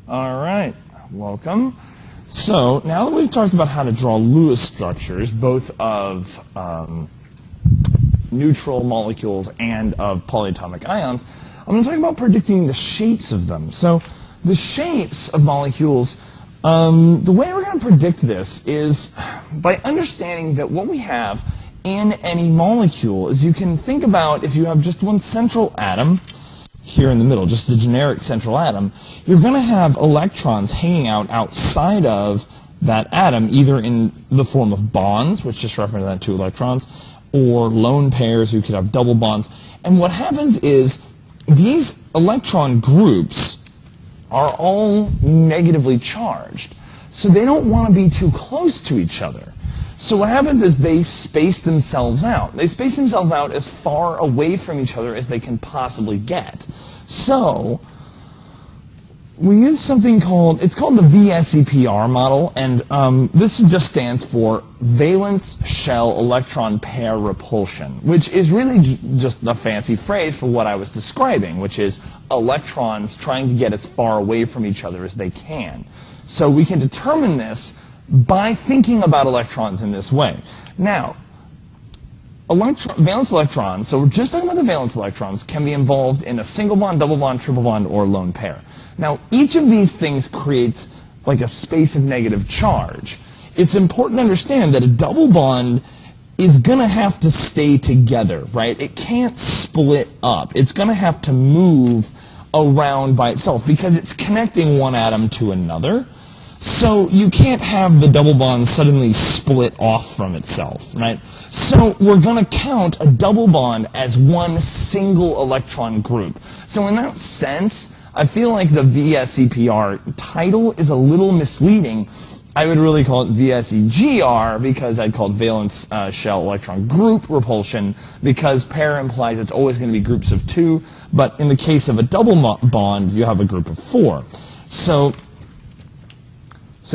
All right, welcome. So now that we've talked about how to draw Lewis structures, both of neutral molecules and of polyatomic ions, I'm going to talk about predicting the shapes of them. So the shapes of molecules, the way we're going to predict this is by understanding that what we have in any molecule is you can think about if you have just one central atom here in the middle, just the generic central atom, you're going to have electrons hanging out outside of that atom, either in the form of bonds, which just represent two electrons, or lone pairs. You could have double bonds. And what happens is these electron groups are all negatively charged, so they don't want to be too close to each other. So what happens is they space themselves out. They space themselves out as far away from each other as they can possibly get. So we use something called, it's called the VSEPR model, and this just stands for valence shell electron pair repulsion, which is really just a fancy phrase for what I was describing, which is electrons trying to get as far away from each other as they can. So we can determine this by thinking about electrons in this way. Now, valence electrons, so we're just talking about the valence electrons, can be involved in a single bond, double bond, triple bond, or lone pair. Now, each of these things creates like a space of negative charge. It's important to understand that a double bond is going to have to stay together, right? It can't split up. It's going to have to move around by itself because it's connecting one atom to another. So you can't have the double bond suddenly split off from itself, right? So we're going to count a double bond as one single electron group. So in that sense, I feel like the VSEPR title is a little misleading. I would really call it VSEGR because I'd call it valence shell electron group repulsion, because pair implies it's always going to be groups of two, but in the case of a double bond, you have a group of four. So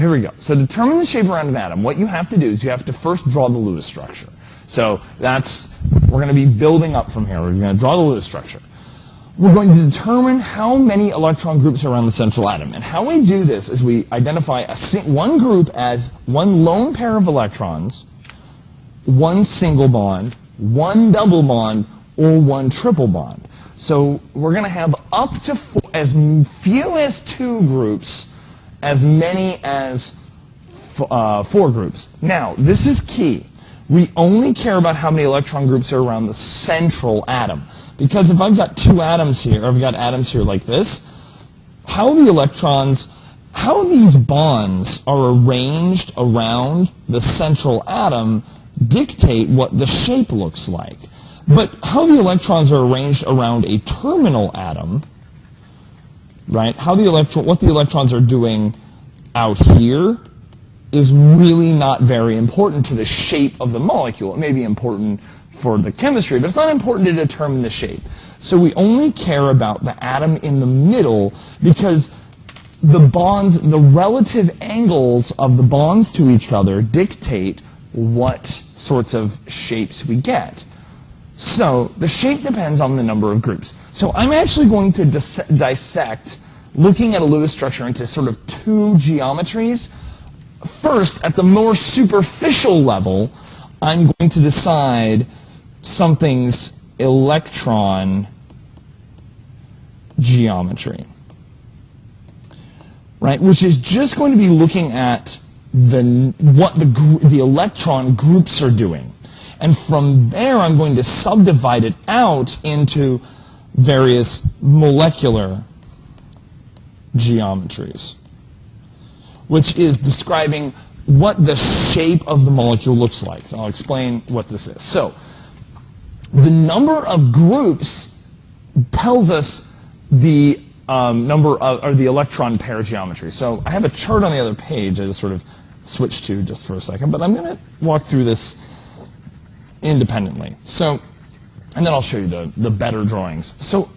here we go. So to determine the shape around an atom, what you have to do is you have to first draw the Lewis structure. So we're going to be building up from here. We're going to draw the Lewis structure. We're going to determine how many electron groups are around the central atom. And how we do this is we identify one group as one lone pair of electrons, one single bond, one double bond, or one triple bond. So we're going to have up to as few as two groups, as many as four groups. Now, this is key. We only care about how many electron groups are around the central atom. Because if I've got two atoms here, or I've got atoms here like this, how these bonds are arranged around the central atom dictate what the shape looks like. But how the electrons are arranged around a terminal atom, right? What the electrons are doing out here is really not very important to the shape of the molecule. It may be important for the chemistry, but it's not important to determine the shape. So we only care about the atom in the middle because the relative angles of the bonds to each other dictate what sorts of shapes we get. So the shape depends on the number of groups. So I'm actually going to dissect, looking at a Lewis structure, into sort of two geometries. First, at the more superficial level, I'm going to decide something's electron geometry, right? Which is just going to be looking at what the electron groups are doing. And from there, I'm going to subdivide it out into various molecular geometries, which is describing what the shape of the molecule looks like. So I'll explain what this is. So the number of groups tells us the number of, or the electron pair geometry. So I have a chart on the other page I just sort of switched to just for a second, but I'm going to walk through this independently. So, and then I'll show you the better drawings. So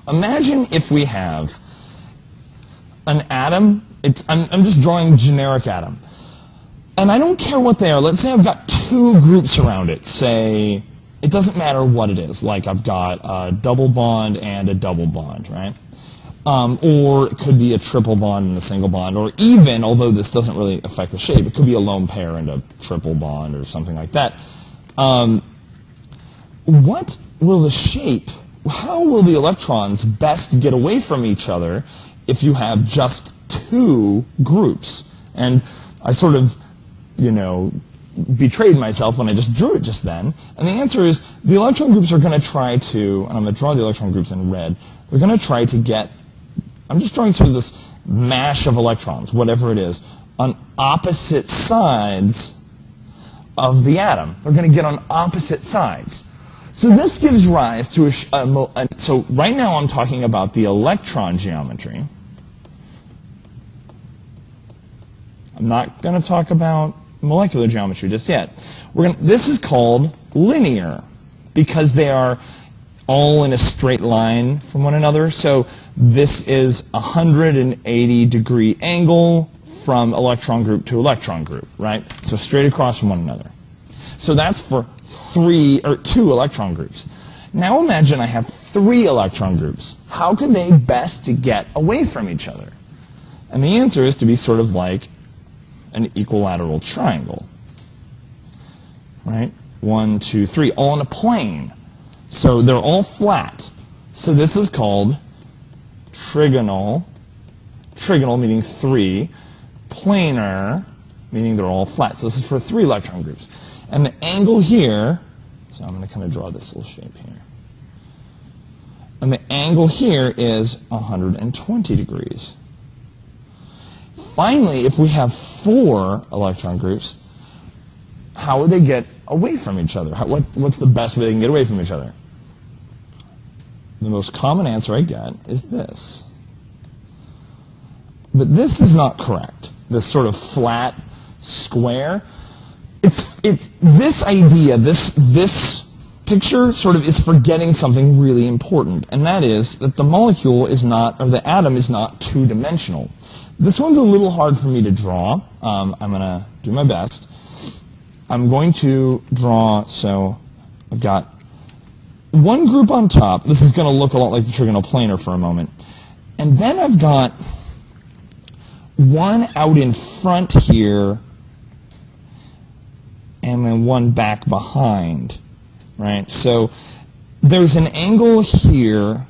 imagine if we have an atom. I'm just drawing generic atom. And I don't care what they are. Let's say I've got two groups around it. Say, it doesn't matter what it is. Like I've got a double bond and a double bond, right? Or it could be a triple bond and a single bond, or even, although this doesn't really affect the shape, it could be a lone pair and a triple bond or something like that. What will the shape, how will the electrons best get away from each other if you have just two groups? And I sort of, betrayed myself when I just drew it just then. And the answer is the electron groups are going to try to, and I'm going to draw the electron groups in red, they're going to try to get, I'm just drawing sort of this mash of electrons, whatever it is, on opposite sides of the atom. They're going to get on opposite sides. So this gives rise to so right now I'm talking about the electron geometry. I'm not going to talk about molecular geometry just yet. This is called linear because they are all in a straight line from one another. So this is a 180-degree angle from electron group to electron group, right? So straight across from one another. So that's for two electron groups. Now imagine I have three electron groups. How can they best to get away from each other? And the answer is to be sort of like an equilateral triangle, right? 1, 2, 3, all in a plane. So they're all flat. So this is called trigonal. Trigonal meaning three. Planar meaning they're all flat. So this is for three electron groups. And the angle here, so I'm going to kind of draw this little shape here. And the angle here is 120 degrees. Finally, if we have four electron groups, how would they get away from each other? What's the best way they can get away from each other? The most common answer I get is this. But this is not correct. This sort of flat square. It's this idea, this picture sort of is forgetting something really important, and that is that the molecule is not, or the atom is not two-dimensional. This one's a little hard for me to draw. I'm going to do my best. I'm going to draw, so I've got one group on top. This is going to look a lot like the trigonal planar for a moment. And then I've got one out in front here, and then one back behind, right? So there's an angle here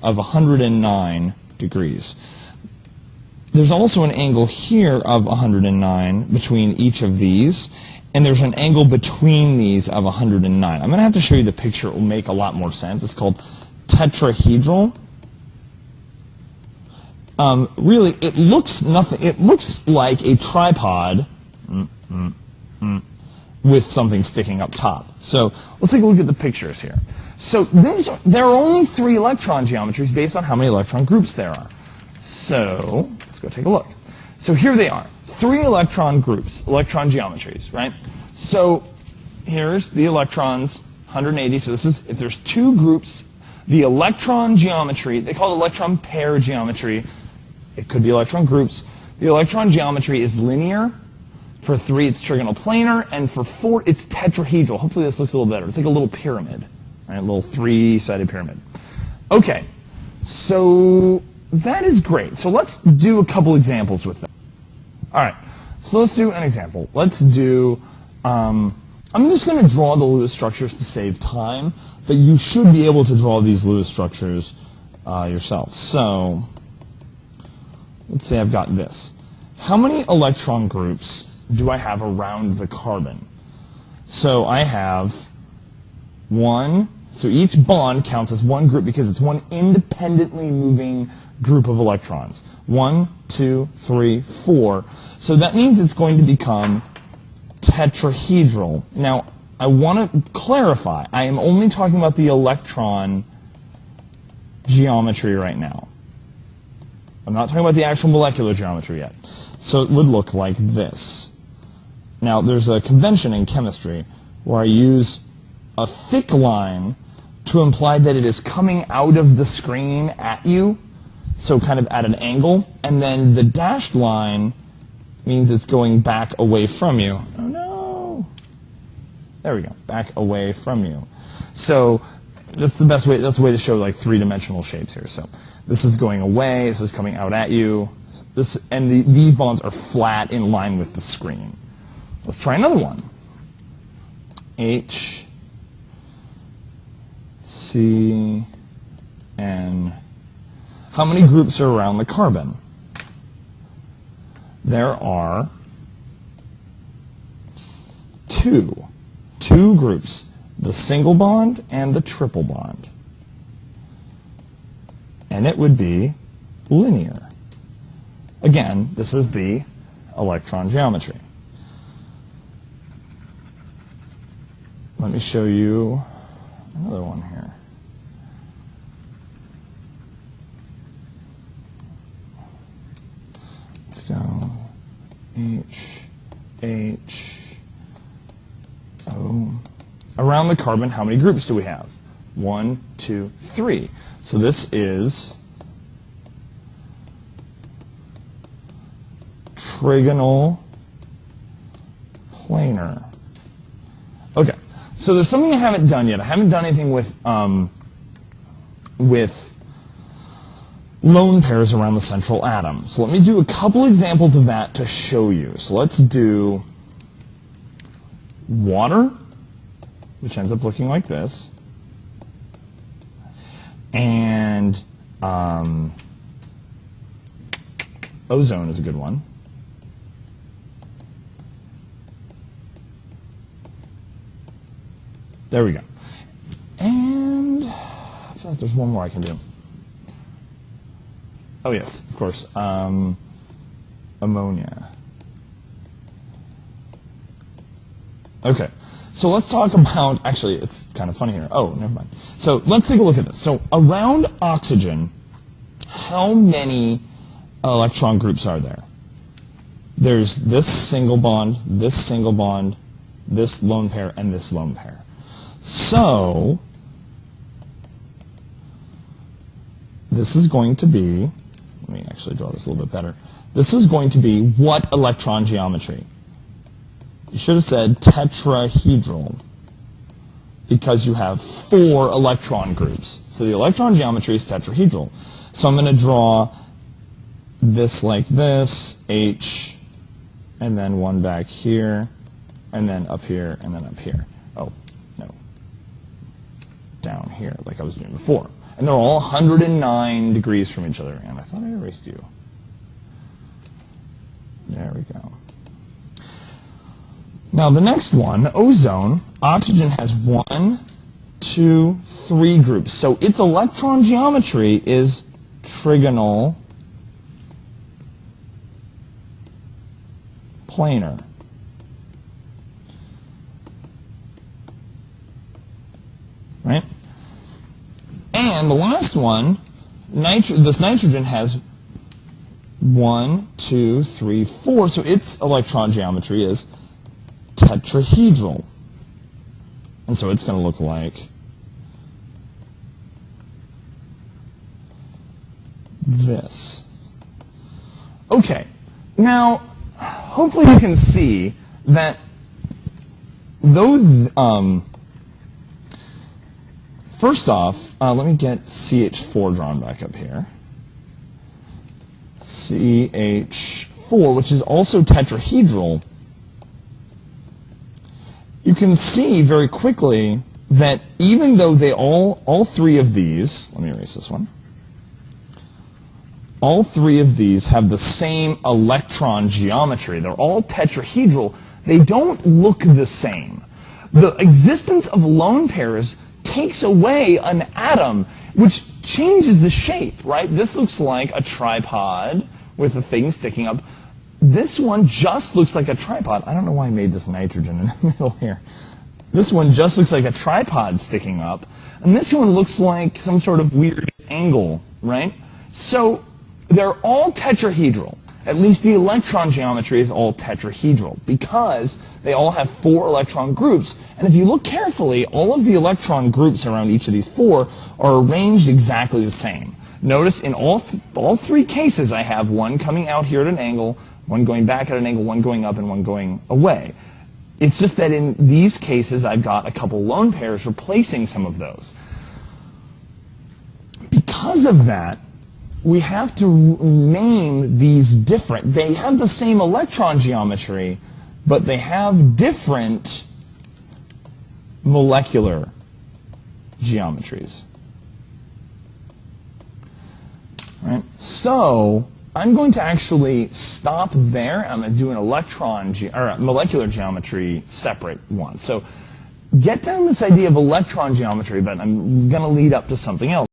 of 109 degrees. There's also an angle here of 109 between each of these, and there's an angle between these of 109. I'm going to have to show you the picture. It will make a lot more sense. It's called tetrahedral. Really, it looks nothing. It looks like a tripod with something sticking up top. So let's take a look at the pictures here. So there are only three electron geometries based on how many electron groups there are. So let's go take a look. So here they are. Three electron groups, electron geometries, right? So here's the electrons, 180. So this is, if there's two groups, the electron geometry, they call it electron pair geometry. It could be electron groups. The electron geometry is linear. For three, it's trigonal planar. And for four, it's tetrahedral. Hopefully this looks a little better. It's like a little pyramid, right? A little three-sided pyramid. Okay, so that is great. So let's do a couple examples with that. All right, so let's do an example. Let's do, I'm just going to draw the Lewis structures to save time, but you should be able to draw these Lewis structures yourself. So let's say I've got this. How many electron groups do I have around the carbon? So I have one. So each bond counts as one group because it's one independently moving group of electrons. 1, 2, 3, 4. So that means it's going to become tetrahedral. Now, I want to clarify. I am only talking about the electron geometry right now. I'm not talking about the actual molecular geometry yet. So it would look like this. Now, there's a convention in chemistry where I use a thick line to imply that it is coming out of the screen at you, so kind of at an angle, and then the dashed line means it's going back away from you. Oh no! There we go, back away from you. So That's the best way. That's the way to show like three-dimensional shapes here. So this is going away. This is coming out at you. These bonds are flat in line with the screen. Let's try another one. H, C, N. How many groups are around the carbon? There are two groups, the single bond and the triple bond. And it would be linear. Again, this is the electron geometry. Let me show you another one here. Let's go H, O. Around the carbon, how many groups do we have? 1, 2, 3. So this is trigonal planar. Okay, so there's something I haven't done yet. I haven't done anything with lone pairs around the central atom. So let me do a couple examples of that to show you. So let's do water, which ends up looking like this, and ozone is a good one. There we go. And there's one more I can do. Oh yes, of course, ammonia. Okay, so let's talk about, actually it's kind of funny here. Oh, never mind. So let's take a look at this. So around oxygen, how many electron groups are there? There's this single bond, this lone pair, and this lone pair. So this is going to be, let me actually draw this a little bit better. This is going to be what electron geometry? You should have said tetrahedral, because you have 4 electron groups. So the electron geometry is tetrahedral. So I'm going to draw this like this, H, and then one back here, and then up here, and then up here. Oh, no. Down here, like I was doing before. And they're all 109 degrees from each other. And I thought I erased you. There we go. Now the next one, ozone, oxygen has 1, 2, 3 groups. So its electron geometry is trigonal planar. Right? And the last one, this nitrogen has 1, 2, 3, 4. So its electron geometry is tetrahedral. And so it's going to look like this. Okay. Now, hopefully you can see that those, first off, let me get CH4 drawn back up here. CH4, which is also tetrahedral. You can see very quickly that even though they all 3 of these, let me erase this one. All 3 of these have the same electron geometry. They're all tetrahedral. They don't look the same. The existence of lone pairs takes away an atom, which changes the shape, right? This looks like a tripod with a thing sticking up. This one just looks like a tripod. I don't know why I made this nitrogen in the middle here. This one just looks like a tripod sticking up. And this one looks like some sort of weird angle, right? So they're all tetrahedral. At least the electron geometry is all tetrahedral because they all have 4 electron groups. And if you look carefully, all of the electron groups around each of these 4 are arranged exactly the same. Notice in all 3 cases I have one coming out here at an angle, one going back at an angle, one going up, and one going away. It's just that in these cases I've got a couple lone pairs replacing some of those. because of that, we have to name these different. They have the same electron geometry, but they have different molecular geometries. Right? So I'm going to actually stop there. I'm going to do an molecular geometry separate one. So get down this idea of electron geometry, but I'm going to lead up to something else.